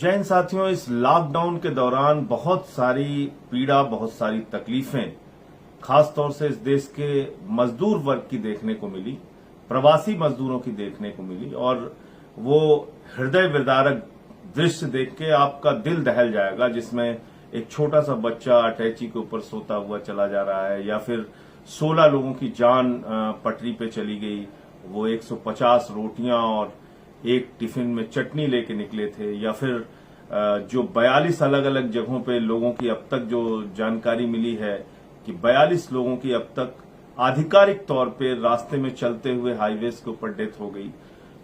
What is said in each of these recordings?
जय हिंद साथियों। इस लॉकडाउन के दौरान बहुत सारी पीड़ा, बहुत सारी तकलीफें खासतौर से इस देश के मजदूर वर्ग की देखने को मिली, प्रवासी मजदूरों की देखने को मिली। और वो हृदय विदारक दृश्य देख के आपका दिल दहल जाएगा, जिसमें एक छोटा सा बच्चा अटैची के ऊपर सोता हुआ चला जा रहा है, या फिर 16 लोगों की जान पटरी पे चली गई। वो 150 रोटियां और एक टिफिन में चटनी लेके निकले थे। या फिर जो 42 अलग अलग जगहों पे लोगों की अब तक जो जानकारी मिली है कि 42 लोगों की अब तक आधिकारिक तौर पे रास्ते में चलते हुए हाईवेज के ऊपर डेथ हो गई।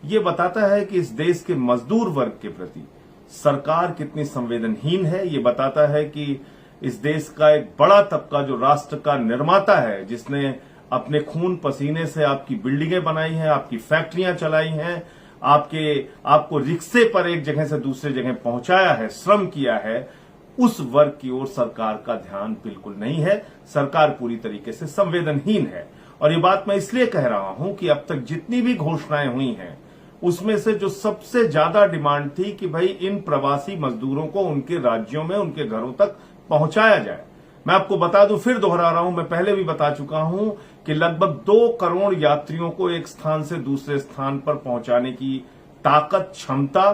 ये बताता है कि इस देश के मजदूर वर्ग के प्रति सरकार कितनी संवेदनहीन है। ये बताता है कि इस देश का एक बड़ा तबका जो राष्ट्र का निर्माता है, जिसने अपने खून पसीने से आपकी बिल्डिंगें बनाई हैं, आपकी फैक्ट्रियां चलाई हैं, आपको रिक्शे पर एक जगह से दूसरे जगह पहुंचाया है, श्रम किया है, उस वर्ग की ओर सरकार का ध्यान बिल्कुल नहीं है। सरकार पूरी तरीके से संवेदनहीन है। और ये बात मैं इसलिए कह रहा हूं कि अब तक जितनी भी घोषणाएं हुई हैं, उसमें से जो सबसे ज्यादा डिमांड थी कि भाई इन प्रवासी मजदूरों को उनके राज्यों में, उनके घरों तक पहुंचाया जाए। मैं आपको बता दूं, फिर दोहरा रहा हूं, मैं पहले भी बता चुका हूं कि लगभग 2 करोड़ यात्रियों को एक स्थान से दूसरे स्थान पर पहुंचाने की ताकत, क्षमता,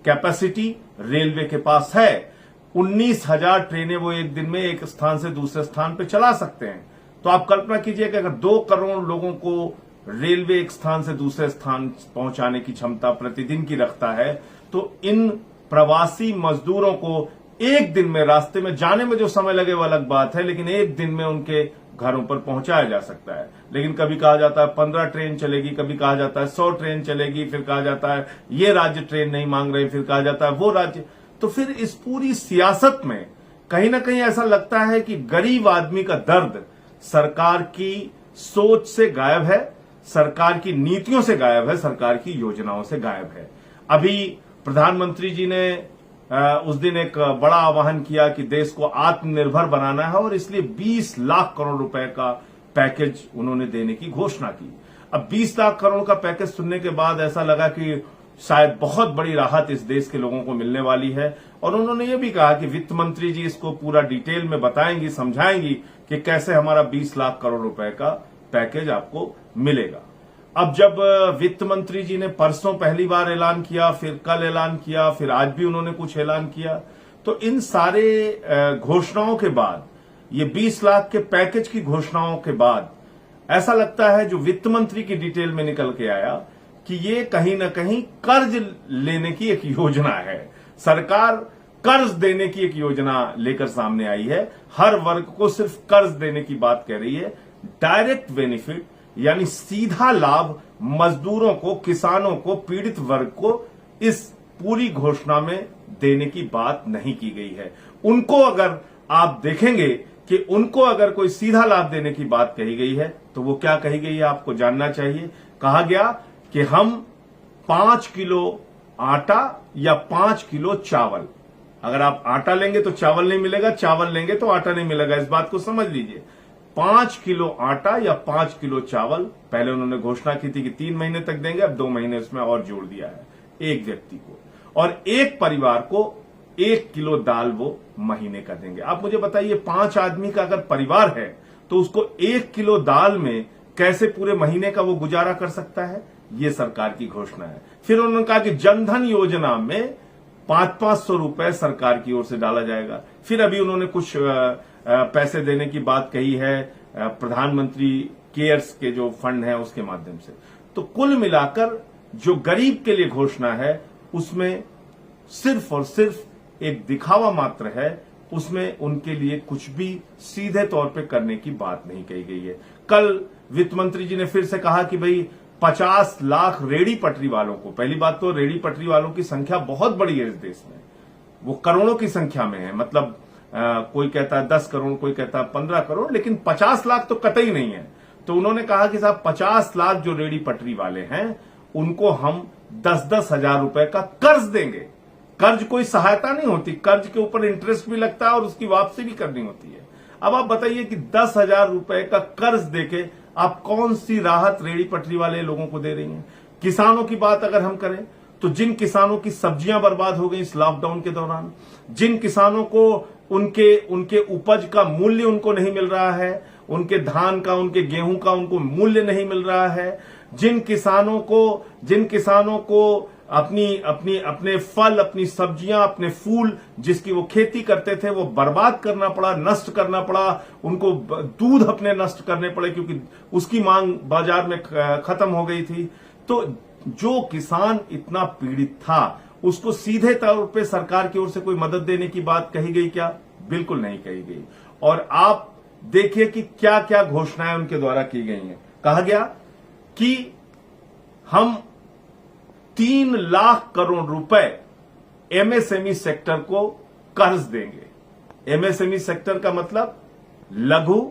कैपेसिटी रेलवे के पास है। 19,000 ट्रेनें वो एक दिन में एक स्थान से दूसरे स्थान पर चला सकते हैं। तो आप कल्पना कीजिए कि अगर 2 करोड़ लोगों को रेलवे एक स्थान से दूसरे स्थान पहुंचाने की क्षमता प्रतिदिन की रखता है, तो इन प्रवासी मजदूरों को एक दिन में, रास्ते में जाने में जो समय लगे वो अलग बात है, लेकिन एक दिन में उनके घरों पर पहुंचाया जा सकता है। लेकिन कभी कहा जाता है 15 ट्रेन चलेगी, कभी कहा जाता है 100 ट्रेन चलेगी, फिर कहा जाता है ये राज्य ट्रेन नहीं मांग रहे, फिर कहा जाता है वो राज्य। तो फिर इस पूरी सियासत में कहीं ना कहीं ऐसा लगता है कि गरीब आदमी का दर्द सरकार की सोच से गायब है, सरकार की नीतियों से गायब है, सरकार की योजनाओं से गायब है। अभी प्रधानमंत्री जी ने उस दिन एक बड़ा आह्वान किया कि देश को आत्मनिर्भर बनाना है, और इसलिए 20 लाख करोड़ रुपए का पैकेज उन्होंने देने की घोषणा की। अब 20 लाख करोड़ का पैकेज सुनने के बाद ऐसा लगा कि शायद बहुत बड़ी राहत इस देश के लोगों को मिलने वाली है। और उन्होंने ये भी कहा कि वित्त मंत्री जी इसको पूरा डिटेल में बताएंगी, समझाएंगी कि कैसे हमारा 20 लाख करोड़ रुपए का पैकेज आपको मिलेगा। अब जब वित्त मंत्री जी ने परसों पहली बार ऐलान किया, फिर कल ऐलान किया, फिर आज भी उन्होंने कुछ ऐलान किया, तो इन सारे घोषणाओं के बाद, ये 20 लाख के पैकेज की घोषणाओं के बाद ऐसा लगता है जो वित्त मंत्री की डिटेल में निकल के आया कि ये कहीं ना कहीं कर्ज लेने की एक योजना है। सरकार कर्ज देने की एक योजना लेकर सामने आई है। हर वर्ग को सिर्फ कर्ज देने की बात कह रही है। डायरेक्ट बेनिफिट यानी सीधा लाभ मजदूरों को, किसानों को, पीड़ित वर्ग को इस पूरी घोषणा में देने की बात नहीं की गई है। उनको अगर आप देखेंगे कि उनको अगर कोई सीधा लाभ देने की बात कही गई है, तो वो क्या कही गई है आपको जानना चाहिए। कहा गया कि हम 5 किलो आटा या 5 किलो चावल, अगर आप आटा लेंगे तो चावल नहीं मिलेगा, चावल लेंगे तो आटा नहीं मिलेगा, इस बात को समझ लीजिए। 5 किलो आटा या 5 किलो चावल पहले उन्होंने घोषणा की थी कि 3 महीने तक देंगे, अब 2 महीने उसमें और जोड़ दिया है एक व्यक्ति को, और एक परिवार को 1 किलो दाल वो महीने का देंगे। आप मुझे बताइए, 5 आदमी का अगर परिवार है तो उसको 1 किलो दाल में कैसे पूरे महीने का वो गुजारा कर सकता है? ये सरकार की घोषणा है। फिर उन्होंने कहा कि जनधन योजना में 500-500 रुपए सरकार की ओर से डाला जाएगा। फिर अभी उन्होंने कुछ पैसे देने की बात कही है प्रधानमंत्री केयर्स के जो फंड है उसके माध्यम से। तो कुल मिलाकर जो गरीब के लिए घोषणा है उसमें सिर्फ और सिर्फ एक दिखावा मात्र है, उसमें उनके लिए कुछ भी सीधे तौर पे करने की बात नहीं कही गई है। कल वित्त मंत्री जी ने फिर से कहा कि भाई 50 लाख रेहड़ी पटरी वालों को, पहली बात तो रेहड़ी पटरी वालों की संख्या बहुत बड़ी है इस देश में, वो करोड़ों की संख्या में है। मतलब कोई कहता है 10 करोड़, कोई कहता है 15 करोड़, लेकिन 50 लाख तो कतई नहीं है। तो उन्होंने कहा कि साहब 50 लाख जो रेहड़ी पटरी वाले हैं उनको हम 10-10 हजार रुपए का कर्ज देंगे। कर्ज कोई सहायता नहीं होती, कर्ज के ऊपर इंटरेस्ट भी लगता है और उसकी वापसी भी करनी होती है। अब आप बताइए कि 10,000 रुपए का कर्ज देके आप कौन सी राहत रेहड़ी पटरी वाले लोगों को दे रही हैं। किसानों की बात अगर हम करें तो जिन किसानों की सब्जियां बर्बाद हो गई इस लॉकडाउन के दौरान, जिन किसानों को उनके उपज का मूल्य उनको नहीं मिल रहा है, उनके धान का, उनके गेहूं का उनको मूल्य नहीं मिल रहा है, जिन किसानों को अपने फल, अपनी सब्जियां, अपने फूल जिसकी वो खेती करते थे वो बर्बाद करना पड़ा, नष्ट करना पड़ा, उनको दूध अपने नष्ट करने पड़े क्योंकि उसकी मांग बाजार में खत्म हो गई थी। तो जो किसान इतना पीड़ित था उसको सीधे तौर पे सरकार की ओर से कोई मदद देने की बात कही गई क्या? बिल्कुल नहीं कही गई। और आप देखिए कि क्या क्या घोषणाएं उनके द्वारा की गई हैं। कहा गया कि हम 3 लाख करोड़ रुपए एमएसएमई सेक्टर को कर्ज देंगे। एमएसएमई सेक्टर का मतलब लघु,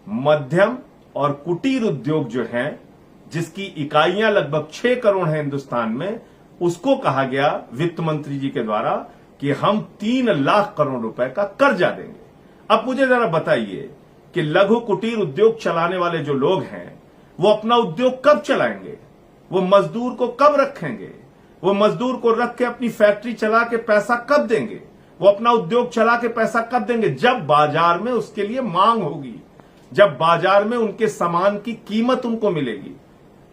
मध्यम और कुटीर उद्योग जो हैं, जिसकी इकाइयां लगभग 6 करोड़ हैं हिंदुस्तान में, उसको कहा गया वित्त मंत्री जी के द्वारा कि हम 3 लाख करोड़ रुपए का कर्जा देंगे। अब मुझे जरा बताइए कि लघु कुटीर उद्योग चलाने वाले जो लोग हैं वो अपना उद्योग कब चलाएंगे? वो मजदूर को कब रखेंगे? वो मजदूर को रख के अपनी फैक्ट्री चला के पैसा कब देंगे? वो अपना उद्योग चला के पैसा कब देंगे? जब बाजार में उसके लिए मांग होगी, जब बाजार में उनके सामान की कीमत उनको मिलेगी।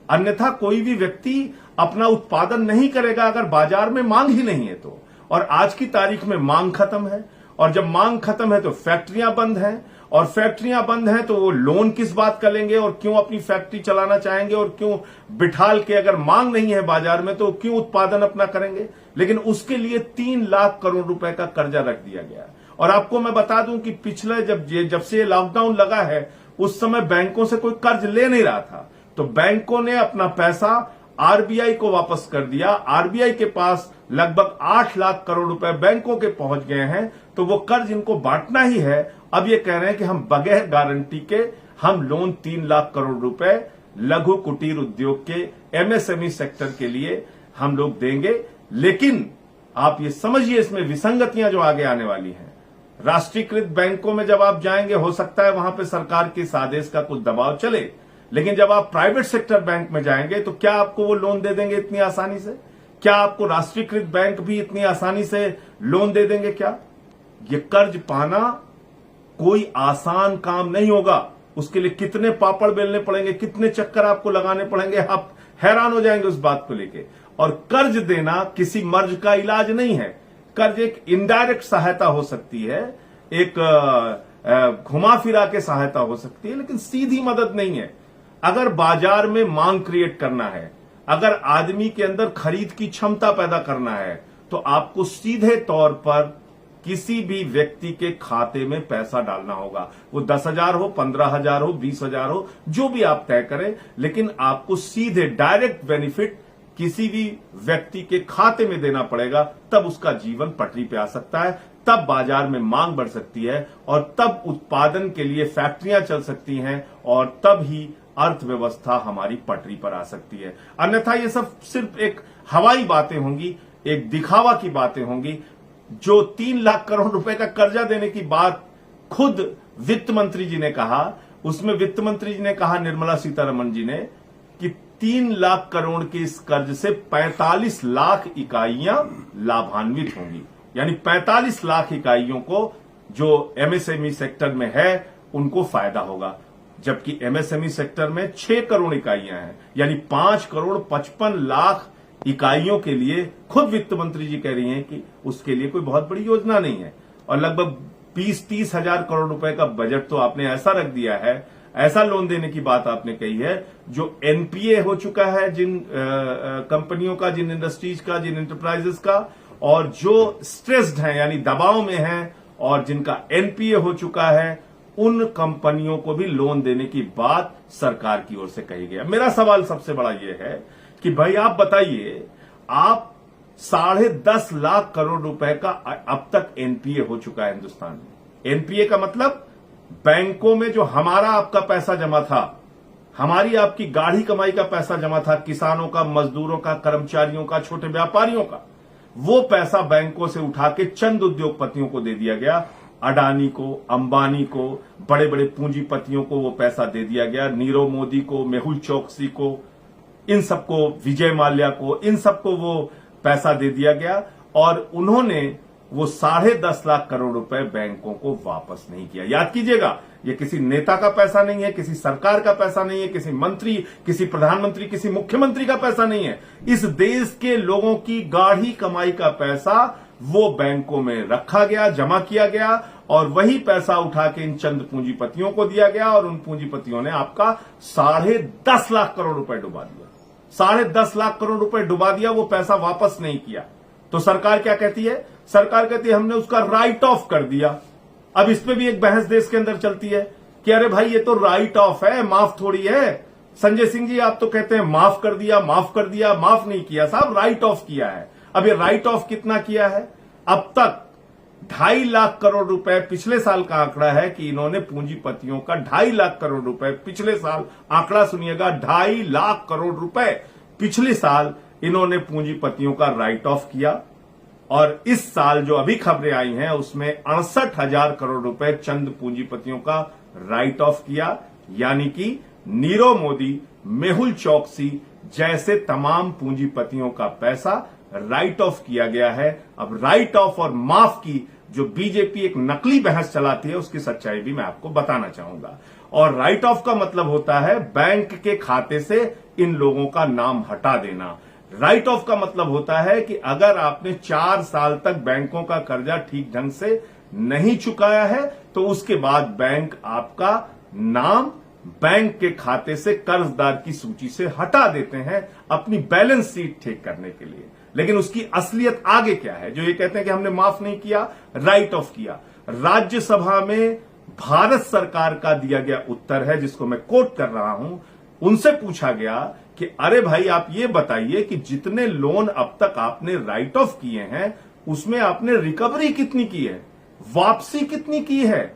अन्यथा कोई भी व्यक्ति अपना उत्पादन नहीं करेगा अगर बाजार में मांग ही नहीं है तो। और आज की तारीख में मांग खत्म है, और जब मांग खत्म है तो फैक्ट्रियां बंद हैं, और फैक्ट्रियां बंद हैं तो वो लोन किस बात का लेंगे और क्यों अपनी फैक्ट्री चलाना चाहेंगे, और क्यों बिठाल के, अगर मांग नहीं है बाजार में तो क्यों उत्पादन अपना करेंगे? लेकिन उसके लिए 3 लाख करोड़ रुपए का कर्जा रख दिया गया। और आपको मैं बता दूं कि पिछले जब से लॉकडाउन लगा है उस समय बैंकों से कोई कर्ज ले नहीं रहा था, तो बैंकों ने अपना पैसा आरबीआई को वापस कर दिया। आरबीआई के पास लगभग 8 लाख करोड़ रुपए बैंकों के पहुंच गए हैं, तो वो कर्ज इनको बांटना ही है। अब ये कह रहे हैं कि हम बगैर गारंटी के हम लोन 3 लाख करोड़ रुपए लघु कुटीर उद्योग के एमएसएमई सेक्टर के लिए हम लोग देंगे। लेकिन आप ये समझिए इसमें विसंगतियां जो आगे आने वाली हैं। राष्ट्रीयकृत बैंकों में जब आप जाएंगे हो सकता है वहां पे सरकार के इस आदेश का कुछ दबाव चले, लेकिन जब आप प्राइवेट सेक्टर बैंक में जाएंगे तो क्या आपको वो लोन दे देंगे इतनी आसानी से? क्या आपको राष्ट्रीयकृत बैंक भी इतनी आसानी से लोन दे देंगे क्या? ये कर्ज पाना कोई आसान काम नहीं होगा। उसके लिए कितने पापड़ बेलने पड़ेंगे, कितने चक्कर आपको लगाने पड़ेंगे, आप हैरान हो जाएंगे उस बात को लेके। और कर्ज देना किसी मर्ज का इलाज नहीं है। कर्ज एक इनडायरेक्ट सहायता हो सकती है, एक घुमा फिरा के सहायता हो सकती है, लेकिन सीधी मदद नहीं है। अगर बाजार में मांग क्रिएट करना है, अगर आदमी के अंदर खरीद की क्षमता पैदा करना है, तो आपको सीधे तौर पर किसी भी व्यक्ति के खाते में पैसा डालना होगा। वो 10,000 हो, 15,000 हो, 20,000 हो, जो भी आप तय करें, लेकिन आपको सीधे डायरेक्ट बेनिफिट किसी भी व्यक्ति के खाते में देना पड़ेगा। तब उसका जीवन पटरी पे आ सकता है, तब बाजार में मांग बढ़ सकती है, और तब उत्पादन के लिए फैक्ट्रियां चल सकती हैं, और तब ही अर्थव्यवस्था हमारी पटरी पर आ सकती है। अन्यथा ये सब सिर्फ एक हवाई बातें होंगी, एक दिखावा की बातें होंगी। जो 3 लाख करोड़ रुपए का कर्जा देने की बात खुद वित्त मंत्री जी ने कहा, उसमें वित्त मंत्री जी ने कहा, निर्मला सीतारमण जी ने, कि 3 लाख करोड़ के इस कर्ज से 45 लाख इकाइयां लाभान्वित होंगी। यानी 45 लाख इकाइयों को जो एमएसएमई सेक्टर में है उनको फायदा होगा, जबकि एमएसएमई सेक्टर में 6 करोड़ इकाइयां हैं। यानी 5 करोड़ 55 लाख इकाइयों के लिए खुद वित्त मंत्री जी कह रही हैं कि उसके लिए कोई बहुत बड़ी योजना नहीं है। और लगभग 20-30 हजार करोड़ रुपए का बजट तो आपने ऐसा रख दिया है, ऐसा लोन देने की बात आपने कही है जो एनपीए हो चुका है जिन कंपनियों का, जिन इंडस्ट्रीज का, जिन इंटरप्राइजेस का, और जो स्ट्रेस्ड हैं यानी दबाव में हैं और जिनका एनपीए हो चुका है, उन कंपनियों को भी लोन देने की बात सरकार की ओर से कही गई। मेरा सवाल सबसे बड़ा यह है कि भाई आप बताइए, आप 10.5 लाख करोड़ रुपए का अब तक एनपीए हो चुका है हिंदुस्तान में। एनपीए का मतलब बैंकों में जो हमारा आपका पैसा जमा था, हमारी आपकी गाढ़ी कमाई का पैसा जमा था, किसानों का, मजदूरों का, कर्मचारियों का, छोटे व्यापारियों का, वो पैसा बैंकों से उठा के चंद उद्योगपतियों को दे दिया गया। अडानी को, अंबानी को, बड़े बड़े पूंजीपतियों को वो पैसा दे दिया गया। नीरव मोदी को, मेहुल चोकसी को, इन सबको, विजय माल्या को, इन सबको वो पैसा दे दिया गया और उन्होंने वो 10.5 लाख करोड़ रुपए बैंकों को वापस नहीं किया। याद कीजिएगा, ये किसी नेता का पैसा नहीं है, किसी सरकार का पैसा नहीं है, किसी मंत्री, किसी प्रधानमंत्री, किसी मुख्यमंत्री का पैसा नहीं है। इस देश के लोगों की गाढ़ी कमाई का पैसा वो बैंकों में रखा गया, जमा किया गया और वही पैसा उठा के इन चंद पूंजीपतियों को दिया गया और उन पूंजीपतियों ने आपका 10.5 लाख करोड़ रुपए डुबा दिया। 10.5 लाख करोड़ रुपए डुबा दिया, वो पैसा वापस नहीं किया। तो सरकार क्या कहती है? सरकार कहती है हमने उसका राइट ऑफ कर दिया। अब इस पे भी एक बहस देश के अंदर चलती है कि अरे भाई ये तो राइट ऑफ है, माफ थोड़ी है। संजय सिंह जी आप तो कहते हैं माफ कर दिया, माफ कर दिया। माफ नहीं किया साहब, राइट ऑफ किया है। अब ये राइट ऑफ कितना किया है? अब तक 2.5 लाख करोड़ रुपए, पिछले साल का आंकड़ा है कि इन्होंने पूंजीपतियों का 2.5 लाख करोड़ रुपए, पिछले साल आंकड़ा सुनिएगा, 2.5 लाख करोड़ रुपए पिछले साल इन्होंने पूंजीपतियों का राइट ऑफ किया। और इस साल जो अभी खबरें आई हैं उसमें 68,000 करोड़ रुपए चंद पूंजीपतियों का राइट ऑफ किया। यानी कि नीरव मोदी, मेहुल चौकसी जैसे तमाम पूंजीपतियों का पैसा राइट ऑफ किया गया है। अब राइट ऑफ और माफ की जो बीजेपी एक नकली बहस चलाती है उसकी सच्चाई भी मैं आपको बताना चाहूंगा। और राइट ऑफ का मतलब होता है बैंक के खाते से इन लोगों का नाम हटा देना। राइट ऑफ का मतलब होता है कि अगर आपने 4 साल तक बैंकों का कर्जा ठीक ढंग से नहीं चुकाया है तो उसके बाद बैंक आपका नाम बैंक के खाते से कर्जदार की सूची से हटा देते हैं अपनी बैलेंस शीट ठीक करने के लिए। लेकिन उसकी असलियत आगे क्या है? जो ये कहते हैं कि हमने माफ नहीं किया, राइट ऑफ किया। राज्यसभा में भारत सरकार का दिया गया उत्तर है जिसको मैं कोट कर रहा हूं। उनसे पूछा गया कि अरे भाई आप ये बताइए कि जितने लोन अब तक आपने राइट ऑफ किए हैं उसमें आपने रिकवरी कितनी की है, वापसी कितनी की है?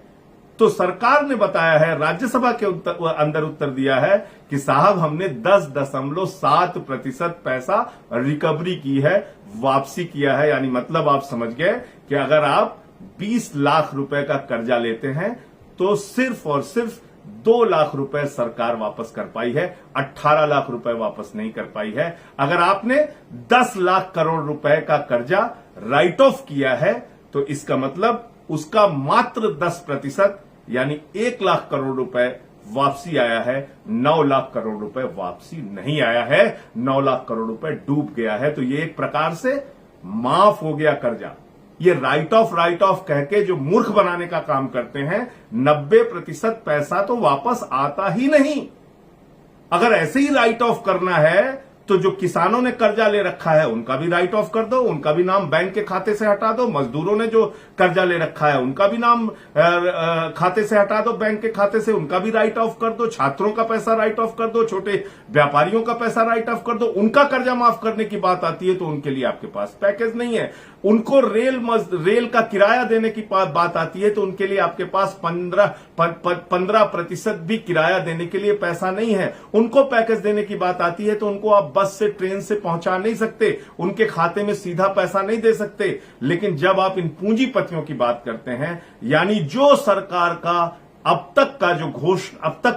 तो सरकार ने बताया है, राज्यसभा के अंदर उत्तर दिया है कि साहब हमने 10.7% पैसा रिकवरी की है, वापसी किया है। यानी मतलब आप समझ गए कि अगर आप 20 लाख रुपए का कर्जा लेते हैं तो सिर्फ और सिर्फ 2 लाख रुपए सरकार वापस कर पाई है, 18 लाख रुपए वापस नहीं कर पाई है। अगर आपने 10 लाख करोड़ रुपए का कर्जा राइट ऑफ किया है तो इसका मतलब उसका मात्र 10% यानी 1 लाख करोड़ रुपए वापसी आया है, 9 लाख करोड़ रुपए वापसी नहीं आया है, 9 लाख करोड़ रुपए डूब गया है। तो ये एक प्रकार से माफ हो गया कर्जा। ये राइट ऑफ कह के जो मूर्ख बनाने का काम करते हैं, 90% पैसा तो वापस आता ही नहीं। अगर ऐसे ही राइट ऑफ करना है तो जो किसानों ने कर्जा ले रखा है उनका भी राइट ऑफ कर दो, उनका भी नाम बैंक के खाते से हटा दो। मजदूरों ने जो कर्जा ले रखा है उनका भी नाम खाते से हटा दो, बैंक के खाते से, उनका भी राइट ऑफ कर दो। छात्रों का पैसा राइट ऑफ कर दो, छोटे व्यापारियों का पैसा राइट ऑफ कर दो। उनका कर्जा माफ करने की बात आती है तो उनके लिए आपके पास पैकेज नहीं है। उनको रेल का किराया देने की बात आती है तो उनके लिए आपके पास 15% भी किराया देने के लिए पैसा नहीं है। उनको पैकेज देने की बात आती है तो उनको आप बस से, ट्रेन से पहुंचा नहीं सकते, उनके खाते में सीधा पैसा नहीं दे सकते। लेकिन जब आप इन पूंजीपतियों की बात करते हैं, यानी जो सरकार का अब तक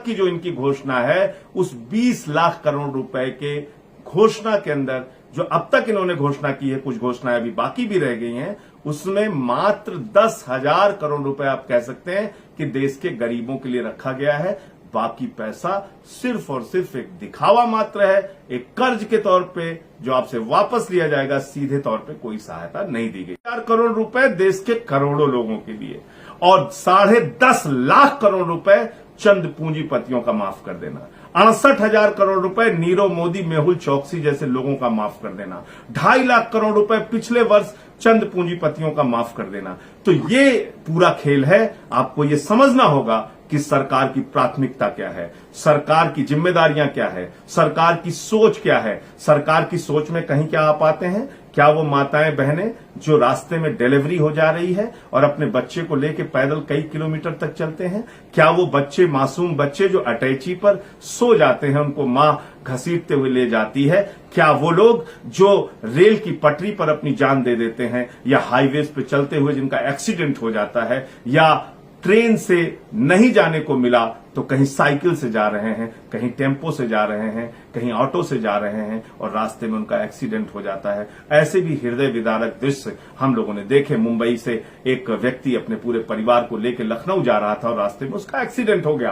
की जो इनकी घोषणा है, उस 20 लाख करोड़ रुपए के घोषणा के अंदर जो अब तक इन्होंने घोषणा की है, कुछ घोषणाएं अभी बाकी भी रह गई हैं, उसमें मात्र 10,000 करोड़ रुपए आप कह सकते हैं कि देश के गरीबों के लिए रखा गया है। बाकी पैसा सिर्फ और सिर्फ एक दिखावा मात्र है, एक कर्ज के तौर पे जो आपसे वापस लिया जाएगा, सीधे तौर पे कोई सहायता नहीं दी गई। 4 करोड़ रुपए देश के करोड़ों लोगों के लिए और 10.5 लाख करोड़ रुपए चंद पूंजीपतियों का माफ कर देना। 68,000 करोड़ रुपए नीरव मोदी, मेहुल चौकसी जैसे लोगों का माफ कर देना। 2.5 लाख करोड़ रुपए पिछले वर्ष चंद पूंजीपतियों का माफ कर देना। तो ये पूरा खेल है। आपको ये समझना होगा कि सरकार की प्राथमिकता क्या है, सरकार की जिम्मेदारियां क्या है, सरकार की सोच क्या है। सरकार की सोच में कहीं क्या आप आते हैं? क्या वो माताएं बहनें जो रास्ते में डिलीवरी हो जा रही है और अपने बच्चे को लेके पैदल कई किलोमीटर तक चलते हैं? क्या वो बच्चे, मासूम बच्चे जो अटैची पर सो जाते हैं, उनको मां घसीटते हुए ले जाती है? क्या वो लोग जो रेल की पटरी पर अपनी जान दे देते हैं या हाईवेज पे चलते हुए जिनका एक्सीडेंट हो जाता है या ट्रेन से नहीं जाने को मिला तो कहीं साइकिल से जा रहे हैं, कहीं टेम्पो से जा रहे हैं, कहीं ऑटो से जा रहे हैं और रास्ते में उनका एक्सीडेंट हो जाता है। ऐसे भी हृदय विदारक दृश्य हम लोगों ने देखे। मुंबई से एक व्यक्ति अपने पूरे परिवार को लेकर लखनऊ जा रहा था और रास्ते में उसका एक्सीडेंट हो गया।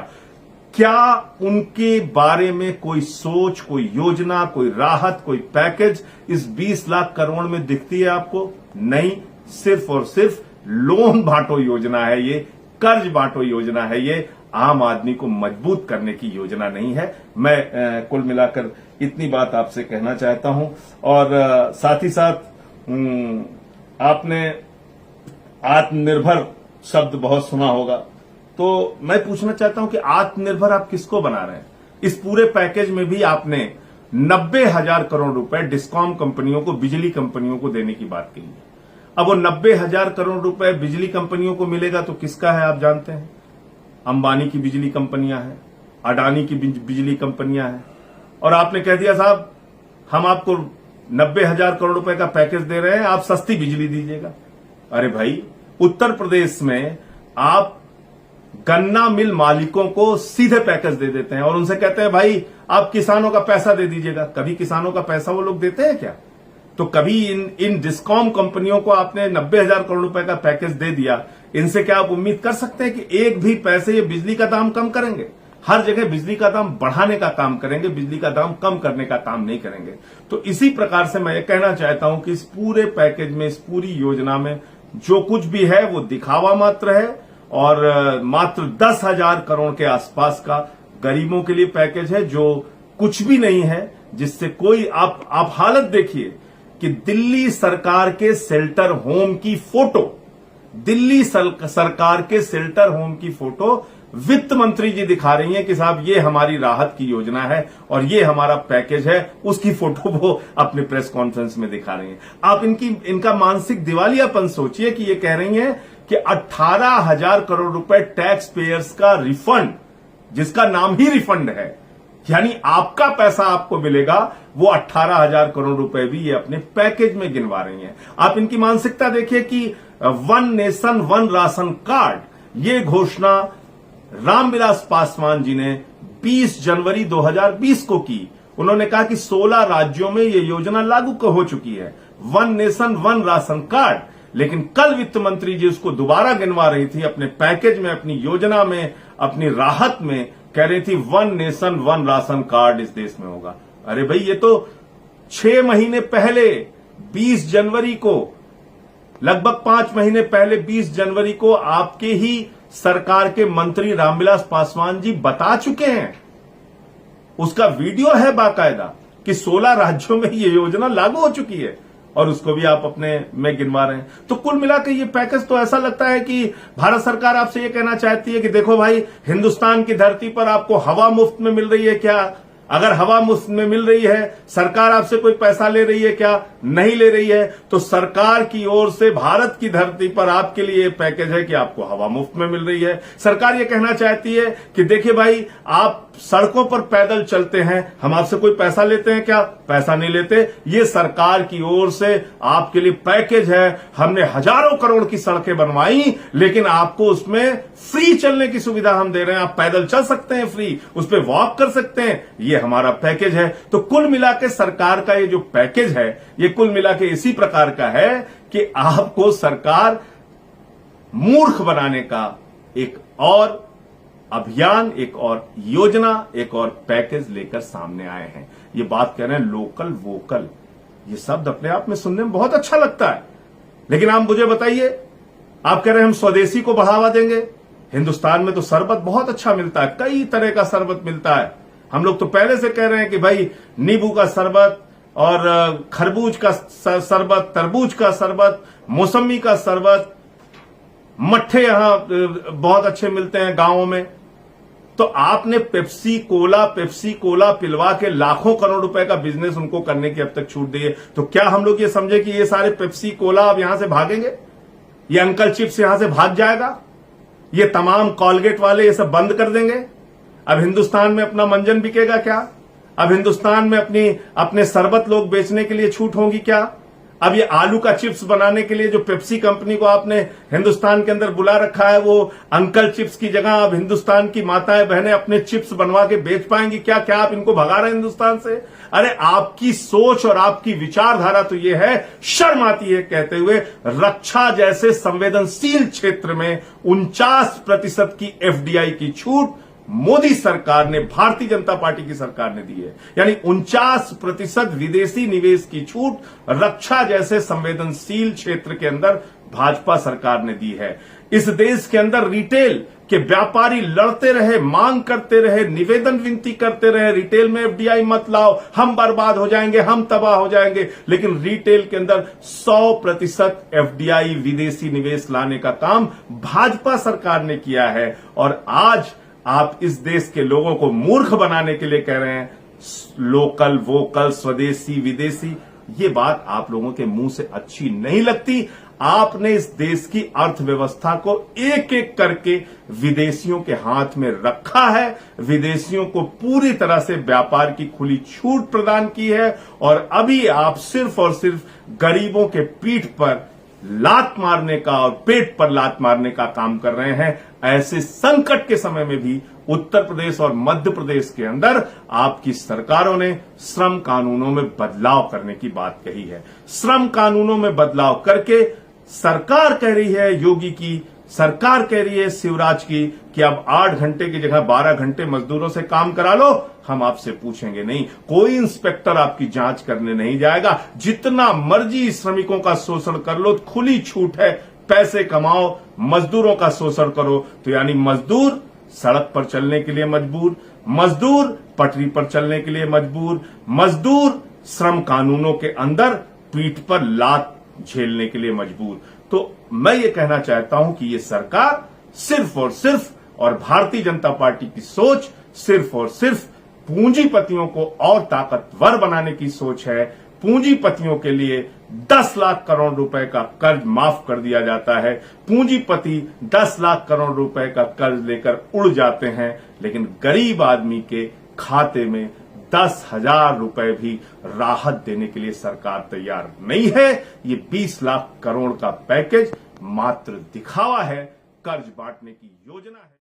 क्या उनके बारे में कोई सोच, कोई योजना, कोई राहत, कोई पैकेज इस 20 लाख करोड़ में दिखती है आपको? नहीं, सिर्फ और सिर्फ लोन बांटो योजना है ये, कर्ज बांटो योजना है ये, आम आदमी को मजबूत करने की योजना नहीं है। मैं कुल मिलाकर इतनी बात आपसे कहना चाहता हूं। और साथ ही साथ आपने आत्मनिर्भर शब्द बहुत सुना होगा, तो मैं पूछना चाहता हूं कि आत्मनिर्भर आप किसको बना रहे हैं? इस पूरे पैकेज में भी आपने 90,000 करोड़ रुपए डिस्कॉम कंपनियों को, बिजली कंपनियों को देने की बात कही है। अब वो 90,000 करोड़ रुपए बिजली कंपनियों को मिलेगा तो किसका है आप जानते हैं? अंबानी की बिजली कंपनियां हैं, अडानी की बिजली कंपनियां हैं। और आपने कह दिया साहब हम आपको 90,000 करोड़ रुपए का पैकेज दे रहे हैं, आप सस्ती बिजली दीजिएगा। अरे भाई, उत्तर प्रदेश में आप गन्ना मिल मालिकों को सीधे पैकेज दे देते हैं और उनसे कहते हैं भाई आप किसानों का पैसा दे दीजिएगा। कभी किसानों का पैसा वो लोग देते हैं क्या? तो कभी इन डिस्कॉम कंपनियों को आपने 90,000 करोड़ रुपए का पैकेज दे दिया, इनसे क्या आप उम्मीद कर सकते हैं कि एक भी पैसे ये बिजली का दाम कम करेंगे? हर जगह बिजली का दाम बढ़ाने का काम करेंगे, बिजली का दाम कम करने का काम नहीं करेंगे। तो इसी प्रकार से मैं ये कहना चाहता हूं कि इस पूरे पैकेज में, इस पूरी योजना में जो कुछ भी है वो दिखावा मात्र है और मात्र 10,000 करोड़ के आसपास का गरीबों के लिए पैकेज है, जो कुछ भी नहीं है, जिससे कोई आप हालत देखिए कि दिल्ली सरकार के शेल्टर होम की फोटो, दिल्ली सरकार के शेल्टर होम की फोटो वित्त मंत्री जी दिखा रही हैं कि साहब ये हमारी राहत की योजना है और ये हमारा पैकेज है, उसकी फोटो वो अपने प्रेस कॉन्फ्रेंस में दिखा रही हैं। आप इनका मानसिक दिवालियापन सोचिए कि ये कह रही हैं कि 18,000 करोड़ रुपए टैक्स पेयर्स का रिफंड, जिसका नाम ही रिफंड है, यानी आपका पैसा आपको मिलेगा, वो 18,000 करोड़ रुपए भी ये अपने पैकेज में गिनवा रही हैं। आप इनकी मानसिकता देखिए कि one nation one ration card, ये घोषणा रामविलास पासवान जी ने 20 जनवरी 2020 को की। उन्होंने कहा कि 16 राज्यों में ये योजना लागू हो चुकी है, one nation one ration card. लेकिन कल वित्त मंत्री जी उसको दोबारा गिनवा रही थी अपने पैकेज में, अपनी योजना में, अपनी राहत में, कह रही थी one nation one ration card इस देश में होगा। अरे भाई, ये तो 6 महीने पहले 20 जनवरी को, लगभग 5 महीने पहले 20 जनवरी को आपके ही सरकार के मंत्री रामविलास पासवान जी बता चुके हैं। उसका वीडियो है बाकायदा कि 16 राज्यों में ये योजना लागू हो चुकी है और उसको भी आप अपने में गिनवा रहे हैं। तो कुल मिलाकर ये पैकेज तो ऐसा लगता है कि भारत सरकार आपसे ये कहना चाहती है कि देखो भाई, हिंदुस्तान की धरती पर आपको हवा मुफ्त में मिल रही है क्या? अगर हवा मुफ्त में मिल रही है, सरकार आपसे कोई पैसा ले रही है क्या? नहीं ले रही है। तो सरकार की ओर से भारत की धरती पर आपके लिए पैकेज है कि आपको हवा मुफ्त में मिल रही है। सरकार ये कहना चाहती है कि देखिए भाई, आप सड़कों पर पैदल चलते हैं, हम आपसे कोई पैसा लेते हैं क्या? पैसा नहीं लेते। ये सरकार की ओर से आपके लिए पैकेज है। हमने हजारों करोड़ की सड़कें बनवाई, लेकिन आपको उसमें फ्री चलने की सुविधा हम दे रहे हैं। आप पैदल चल सकते हैं फ्री, उस पर वॉक कर सकते हैं। ये हमारा पैकेज है। तो कुल मिला के सरकार का ये जो पैकेज है, ये कुल मिला के इसी प्रकार का है कि आपको सरकार मूर्ख बनाने का एक और अभियान, एक और योजना, एक और पैकेज लेकर सामने आए हैं। ये बात कह रहे हैं लोकल वोकल, ये शब्द अपने आप में सुनने में बहुत अच्छा लगता है, लेकिन आप मुझे बताइए, आप कह रहे हैं हम स्वदेशी को बढ़ावा देंगे। हिंदुस्तान में तो शरबत बहुत अच्छा मिलता है, कई तरह का शरबत मिलता है। हम लोग तो पहले से कह रहे हैं कि भाई नींबू का शरबत और खरबूज का शरबत, तरबूज का शरबत, मौसमी का शरबत, मट्ठे यहां बहुत अच्छे मिलते हैं गांवों में। तो आपने पेप्सी कोला पिलवा के लाखों करोड़ रुपए का बिजनेस उनको करने की अब तक छूट दी है। तो क्या हम लोग ये समझे कि ये सारे पेप्सी कोला अब यहां से भागेंगे? ये अंकल चिप्स यहां से भाग जाएगा? ये तमाम कॉलगेट वाले ये सब बंद कर देंगे? अब हिंदुस्तान में अपना मंजन बिकेगा क्या? अब हिंदुस्तान में अपने शरबत लोग बेचने के लिए छूट होगी क्या? अब ये आलू का चिप्स बनाने के लिए जो पेप्सी कंपनी को आपने हिंदुस्तान के अंदर बुला रखा है, वो अंकल चिप्स की जगह अब हिंदुस्तान की माताएं बहनें अपने चिप्स बनवा के बेच पाएंगी क्या? क्या आप इनको भगा रहे हैं हिंदुस्तान से? अरे आपकी सोच और आपकी विचारधारा तो ये है, शर्म आती है कहते हुए रक्षा जैसे संवेदनशील क्षेत्र में 49% की एफडीआई की छूट मोदी सरकार ने, भारतीय जनता पार्टी की सरकार ने दी है। यानी 49% विदेशी निवेश की छूट रक्षा जैसे संवेदनशील क्षेत्र के अंदर भाजपा सरकार ने दी है। इस देश के अंदर रिटेल के व्यापारी लड़ते रहे, मांग करते रहे, निवेदन विनती करते रहे, रिटेल में एफडीआई मत लाओ, हम बर्बाद हो जाएंगे, हम तबाह हो जाएंगे। लेकिन रिटेल के अंदर 100% एफडीआई विदेशी निवेश लाने का काम भाजपा सरकार ने किया है। और आज आप इस देश के लोगों को मूर्ख बनाने के लिए कह रहे हैं लोकल, वोकल, स्वदेशी, विदेशी। ये बात आप लोगों के मुंह से अच्छी नहीं लगती। आपने इस देश की अर्थव्यवस्था को एक एक करके विदेशियों के हाथ में रखा है, विदेशियों को पूरी तरह से व्यापार की खुली छूट प्रदान की है। और अभी आप सिर्फ और सिर्फ गरीबों के पीठ पर लात मारने का और पेट पर लात मारने का काम कर रहे हैं। ऐसे संकट के समय में भी उत्तर प्रदेश और मध्य प्रदेश के अंदर आपकी सरकारों ने श्रम कानूनों में बदलाव करने की बात कही है। श्रम कानूनों में बदलाव करके सरकार कह रही है, योगी की सरकार कह रही है, शिवराज की, कि अब 8 घंटे की जगह 12 घंटे मजदूरों से काम करा लो, हम आपसे पूछेंगे नहीं। कोई इंस्पेक्टर आपकी जांच करने नहीं जाएगा। जितना मर्जी श्रमिकों का शोषण कर लो, खुली छूट है, पैसे कमाओ, मजदूरों का शोषण करो। तो यानी मजदूर सड़क पर चलने के लिए मजबूर, मजदूर पटरी पर चलने के लिए मजबूर, मजदूर श्रम कानूनों के अंदर पीठ पर लात झेलने के लिए मजबूर। तो मैं ये कहना चाहता हूं कि ये सरकार सिर्फ और सिर्फ, और भारतीय जनता पार्टी की सोच सिर्फ और सिर्फ पूंजीपतियों को और ताकतवर बनाने की सोच है। पूंजीपतियों के लिए 10 लाख करोड़ रुपए का कर्ज माफ कर दिया जाता है। पूंजीपति 10 लाख करोड़ रुपए का कर्ज लेकर उड़ जाते हैं, लेकिन गरीब आदमी के खाते में 10,000 रुपए भी राहत देने के लिए सरकार तैयार नहीं है। ये 20 लाख करोड़ का पैकेज मात्र दिखावा है, कर्ज बांटने की योजना है।